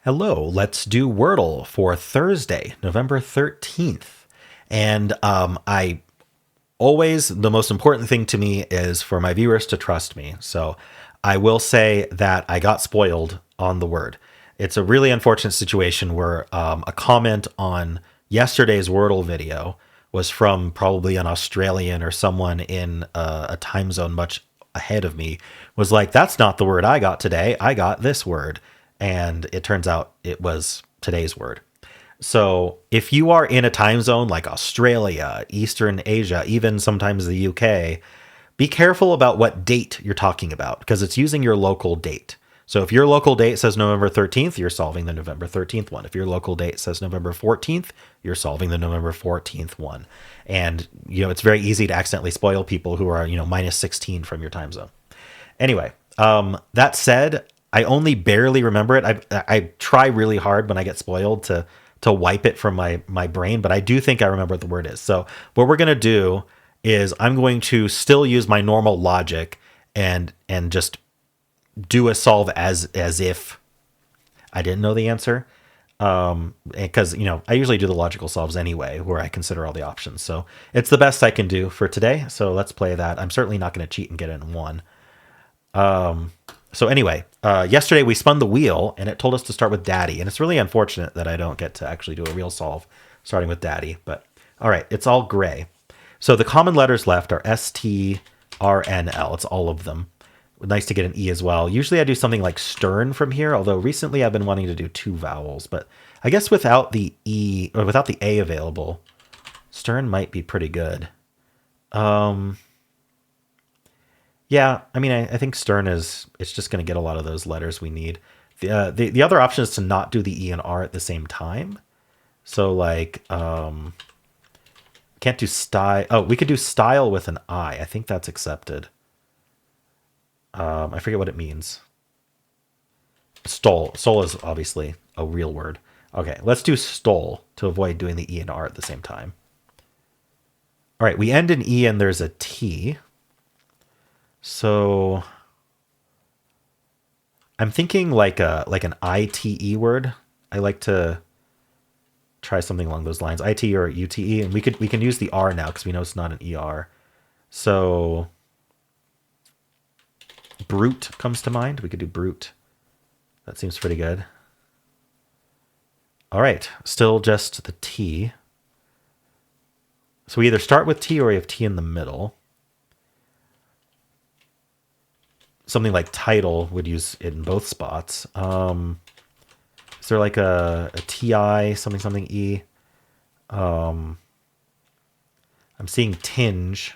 Hello, let's do Wordle for Thursday, November 13th. And the most important thing to me is for my viewers to trust me. So I will say that I got spoiled on the word. It's a really unfortunate situation where a comment on yesterday's Wordle video was from probably an Australian or someone in a time zone much ahead of me, was like, that's not the word I got today. I got this word. And it turns out it was today's word. So if you are in a time zone like Australia, Eastern Asia, even sometimes the UK, be careful about what date you're talking about because it's using your local date. So if your local date says November 13th, you're solving the November 13th one. If your local date says November 14th, you're solving the November 14th one. And, it's very easy to accidentally spoil people who are, minus 16 from your time zone. Anyway, that said, I only barely remember it. I try really hard when I get spoiled to wipe it from my brain, but I do think I remember what the word is. So what we're going to do is I'm going to still use my normal logic and just do a solve as if I didn't know the answer. Because, I usually do the logical solves anyway, where I consider all the options. So it's the best I can do for today. So let's play that. I'm certainly not going to cheat and get it in one. So anyway, yesterday we spun the wheel and it told us to start with daddy. And it's really unfortunate that I don't get to actually do a real solve starting with daddy. But all right, it's all gray. So the common letters left are S, T, R, N, L. It's all of them. Nice to get an E as well. Usually I do something like stern from here, although recently I've been wanting to do two vowels. But I guess without the E or without the A available, stern might be pretty good. Yeah, I mean, I think stern it's just going to get a lot of those letters we need. The other option is to not do the E and R at the same time. So like, can't do style. Oh, we could do style with an I. I think that's accepted. I forget what it means. Stole. Stole is obviously a real word. Okay, let's do stole to avoid doing the E and R at the same time. All right, we end in E and there's a T. So I'm thinking like an ITE word. I like to try something along those lines, IT or UTE, and we can use the R now because we know it's not an ER. So brute comes to mind. We could do brute. That seems pretty good. All right, still just the T. So we either start with T or we have T in the middle. Something like title would use it in both spots. Is there like a TI, something E? I'm seeing tinge.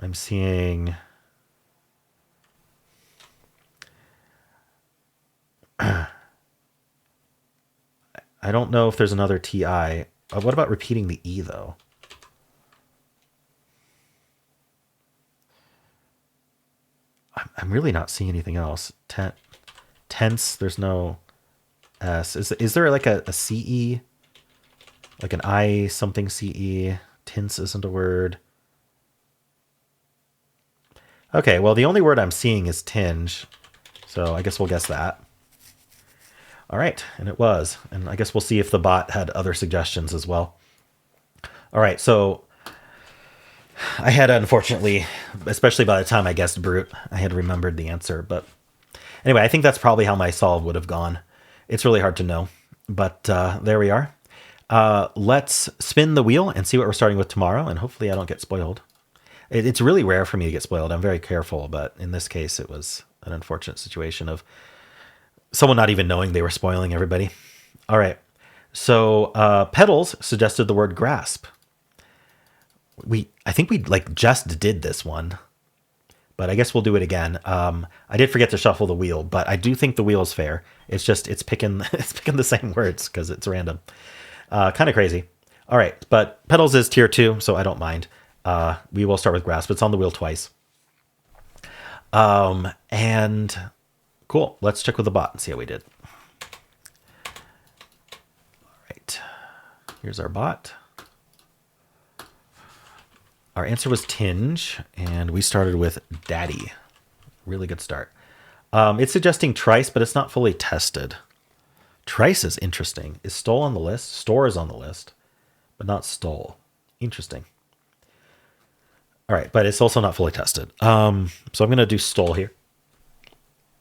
I'm seeing... I don't know if there's another TI. What about repeating the E, though? I'm really not seeing anything else. Tense, there's no S. Is there like a CE? Like an I something CE? Tense isn't a word. Okay, well, the only word I'm seeing is tinge. So I guess we'll guess that. All right, and it was. And I guess we'll see if the bot had other suggestions as well. All right, so I had, unfortunately, especially by the time I guessed brute, I had remembered the answer. But anyway, I think that's probably how my solve would have gone. It's really hard to know, but there we are. Let's spin the wheel and see what we're starting with tomorrow, and hopefully I don't get spoiled. It's really rare for me to get spoiled. I'm very careful, but in this case, it was an unfortunate situation of someone not even knowing they were spoiling everybody. All right, so Petals suggested the word grasp. I think we just did this one, but I guess we'll do it again. I did forget to shuffle the wheel, but I do think the wheel is fair. It's just it's picking the same words because it's random. Kind of crazy. All right, but Petals is tier 2, so I don't mind. We will start with grasp. It's on the wheel twice. And cool. Let's check with the bot and see how we did. All right, here's our bot. Our answer was tinge, and we started with Really good start. It's suggesting trice, but it's not fully tested. Trice is interesting. Is stole on the list? Store is on the list, but not stole. Interesting. All right, but it's also not fully tested. So I'm going to do stole here.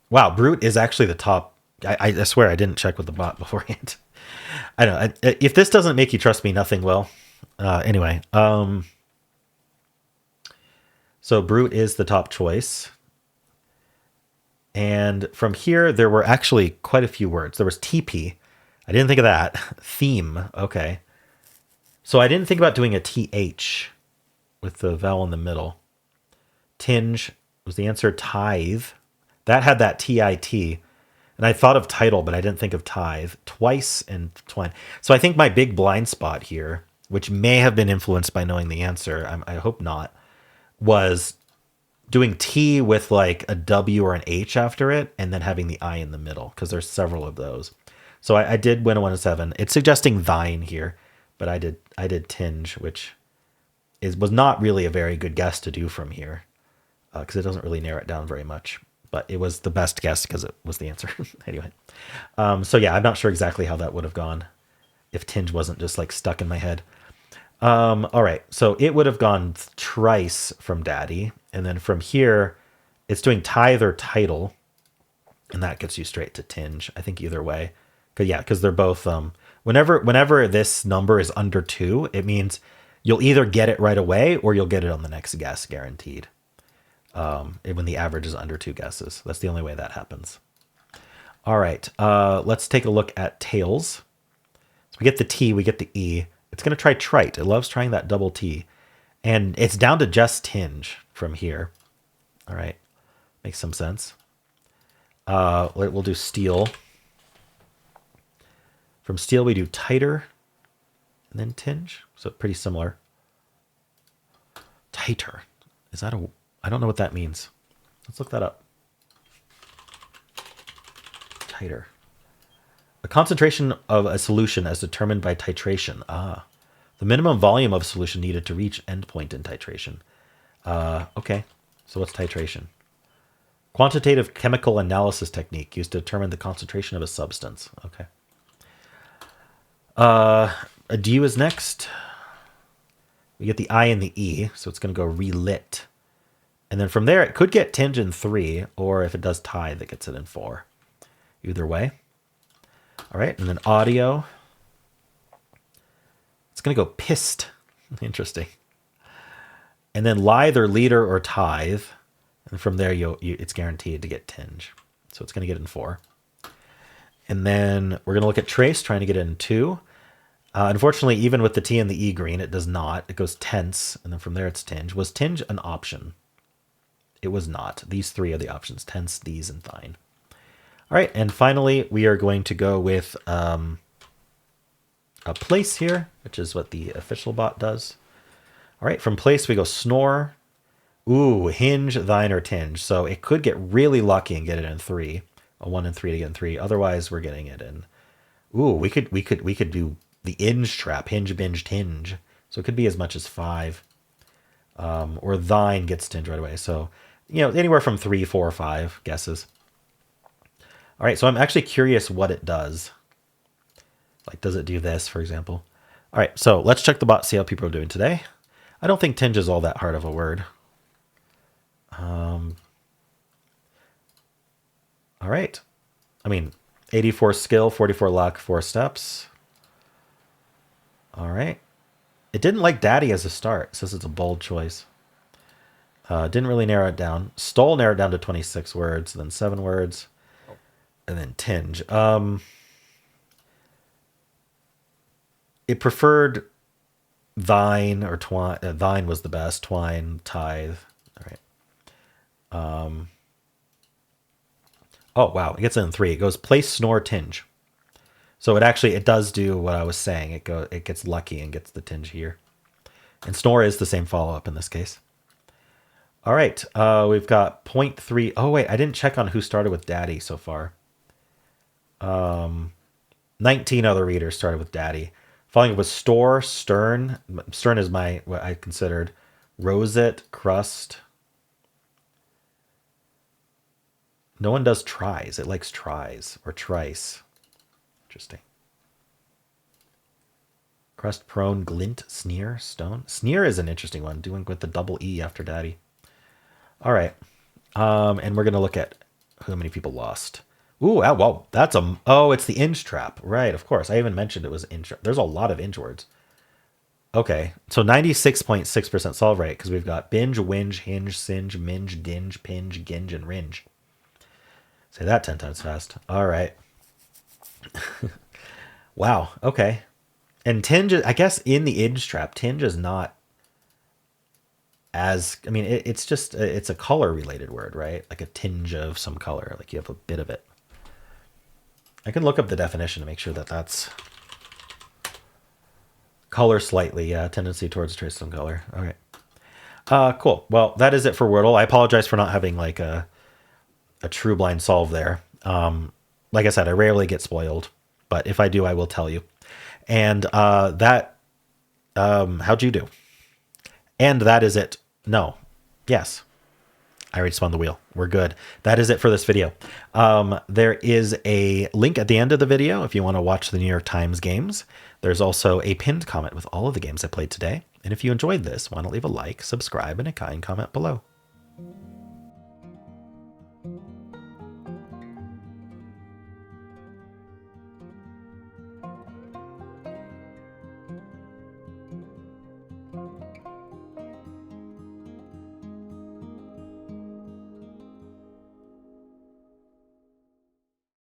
Wow, brute is actually the top. I swear I didn't check with the bot beforehand. I don't know. If this doesn't make you trust me, nothing will. Anyway, so brute is the top choice. And from here, there were actually quite a few words. There was TP. I didn't think of that. Theme. Okay. So I didn't think about doing a TH with the vowel in the middle. Tinge was the answer. Tithe. That had that TIT. And I thought of title, but I didn't think of tithe. Twice and twine. So I think my big blind spot here, which may have been influenced by knowing the answer, I hope not, was doing T with like a W or an H after it, and then having the I in the middle, because there's several of those. So I did win a 1 in 7. It's suggesting thine here, but I did tinge, which was not really a very good guess to do from here, because it doesn't really narrow it down very much. But it was the best guess because it was the answer. Anyway, so yeah, I'm not sure exactly how that would have gone if tinge wasn't just like stuck in my head. All right, so it would have gone trice from daddy, and then from here, it's doing tithe or title, and that gets you straight to tinge. I think either way, because they're both. Whenever this number is under 2, it means you'll either get it right away or you'll get it on the next guess, guaranteed. When the average is under 2 guesses, that's the only way that happens. All right, let's take a look at tails. So we get the T, we get the E. It's going to try trite. It loves trying that double T. And it's down to just tinge from here. All right. Makes some sense. We'll do steal. From steal, we do tighter and then tinge. So pretty similar. Tighter. Is that I don't know what that means. Let's look that up. Tighter. A concentration of a solution as determined by titration. The minimum volume of a solution needed to reach endpoint in titration. Okay, so what's titration? Quantitative chemical analysis technique used to determine the concentration of a substance. Okay. A D is next. We get the I and the E, so it's going to go relit. And then from there, it could get tinge in 3, or if it does tithe, it gets it in 4. Either way. All right, and then audio. It's going to go pissed. Interesting. And then lithe or leader or tithe. And from there, it's guaranteed to get tinge. So it's going to get in 4. And then we're going to look at trace, trying to get it in 2. Unfortunately, even with the T and the E green, it does not. It goes tense, and then from there it's tinge. Was tinge an option? It was not. These 3 are the options: tense, these, and thine. All right, and finally, we are going to go with a place here, which is what the official bot does. All right, from place, we go snore. Ooh, hinge, thine, or tinge. So it could get really lucky and get it in 3. A 1 and 3 to get in 3. Otherwise, we're getting it in. Ooh, we could do the inge trap, hinge, binge, tinge. So it could be as much as 5. Or thine gets tinge right away. So, anywhere from 3, 4, or 5 guesses. All right, so I'm actually curious what it does. Like, does it do this, for example? All right, so let's check the bot, see how people are doing today. I don't think tinge is all that hard of a word. All right. I mean, 84 skill, 44 luck, 4 steps. All right. It didn't like daddy as a start. It says it's a bold choice. Didn't really narrow it down. Stole narrowed down to 26 words, then 7 words, and then tinge. It preferred thine or twine. Thine was the best. Twine, tithe. All right. Oh, wow. It gets it in 3. It goes place, snore, tinge. So it does do what I was saying. It gets lucky and gets the tinge here. And snore is the same follow-up in this case. All right. We've got 0.3. Oh, wait. I didn't check on who started with daddy so far. 19 other readers started with daddy. Following was store, stern. Stern is what I considered. Rosette, crust. No one does tries. It likes tries or trice. Interesting. Crust prone, glint, sneer, stone. Sneer is an interesting one, doing with the double E after daddy. All right. And we're going to look at how many people lost. Ooh, oh, whoa, that's a, oh, it's the inch trap. Right, of course. I even mentioned it was inch. There's a lot of inch words. Okay, so 96.6% solve rate because we've got binge, whinge, hinge, singe, minge, dinge, pinge, ginge, and ringe. Say that 10 times fast. All right. Wow, okay. And tinge, I guess in the inch trap, tinge is not as, I mean, it's just, it's a color related word, right? Like a tinge of some color, like you have a bit of it. I can look up the definition to make sure that that's color slightly. Yeah, tendency towards trace some color. All right. Cool. Well, that is it for Wordle. I apologize for not having like a true blind solve there. Like I said, I rarely get spoiled, but if I do, I will tell you. And how'd you do? And that is it. No. Yes. I already spun the wheel. We're good. That is it for this video. There is a link at the end of the video if you want to watch the New York Times games. There's also a pinned comment with all of the games I played today. And if you enjoyed this, why not leave a like, subscribe, and a kind comment below.